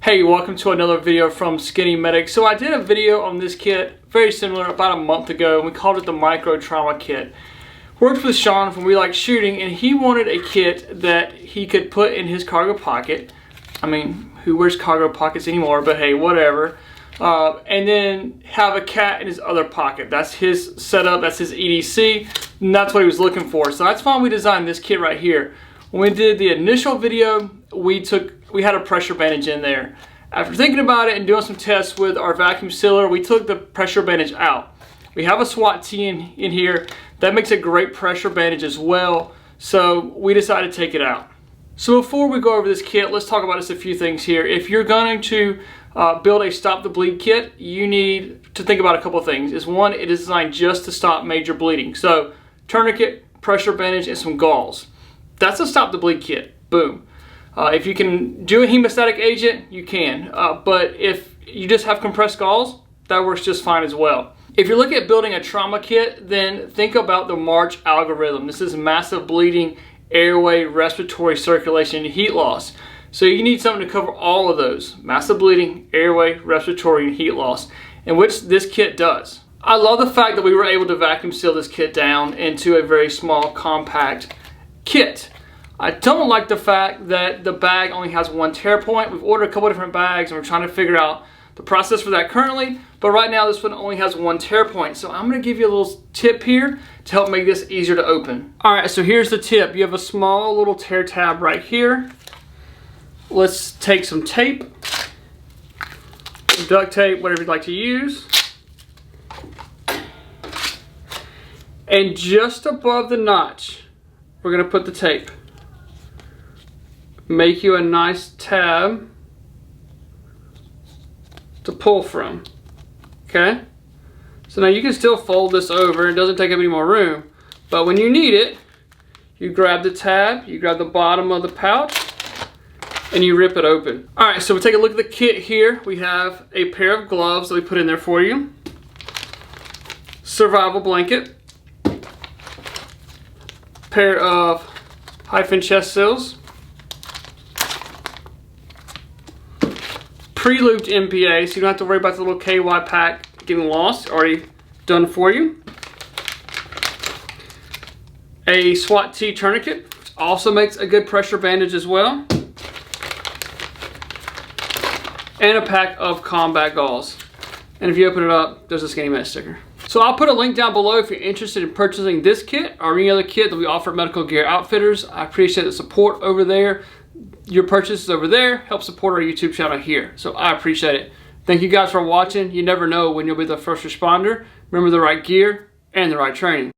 Hey, welcome to another video from Skinny Medic. So I did a video on this kit, very similar, about a month ago, and we called it the Micro Trauma Kit. Worked with Shawn from We Like Shooting, and he wanted a kit that he could put in his cargo pocket. I mean, who wears cargo pockets anymore, but hey, whatever. And then have a cat in his other pocket. That's his setup, that's his EDC, and that's what he was looking for. So that's why we designed this kit right here. When we did the initial video, we had a pressure bandage in there. After thinking about it and doing some tests with our vacuum sealer, we took the pressure bandage out. We have a SWAT-T in here. That makes a great pressure bandage as well. So we decided to take it out. So before we go over this kit, let's talk about just a few things here. If you're going to build a stop the bleed kit, you need to think about a couple of things. One, it is designed just to stop major bleeding. So tourniquet, pressure bandage, and some gauze. That's a stop the bleed kit. Boom. If you can do a hemostatic agent, you can. But if you just have compressed gauze, that works just fine as well. If you're looking at building a trauma kit, then think about the March algorithm. This is massive bleeding, airway, respiratory, circulation, and heat loss. So you need something to cover all of those. Massive bleeding, airway, respiratory, and heat loss, in which this kit does. I love the fact that we were able to vacuum seal this kit down into a very small, compact kit. I don't like the fact that the bag only has one tear point. We've ordered a couple different bags and we're trying to figure out the process for that currently, but right now this one only has one tear point. So I'm going to give you a little tip here to help make this easier to open. Alright, so here's the tip. You have a small little tear tab right here. Let's take some tape, duct tape, whatever you'd like to use. And just above the notch, we're going to put the tape. Make you a nice tab to pull from. Okay? So now you can still fold this over. It doesn't take up any more room. But when you need it, you grab the tab, you grab the bottom of the pouch, and you rip it open. Alright, so we'll take a look at the kit here. We have a pair of gloves that we put in there for you. Survival blanket. Pair of Hyfins chest seals. Pre-Lubed NPA, so you don't have to worry about the little KY pack getting lost. Already done for you. A SWAT-T tourniquet, which also makes a good pressure bandage as well. And a pack of combat gauze. And if you open it up, there's a Skinny Medic sticker. So I'll put a link down below if you're interested in purchasing this kit or any other kit that we offer at Medical Gear Outfitters. I appreciate the support over there. Your purchases over there help support our YouTube channel here. So I appreciate it. Thank you guys for watching. You never know when you'll be the first responder. Remember the right gear and the right training.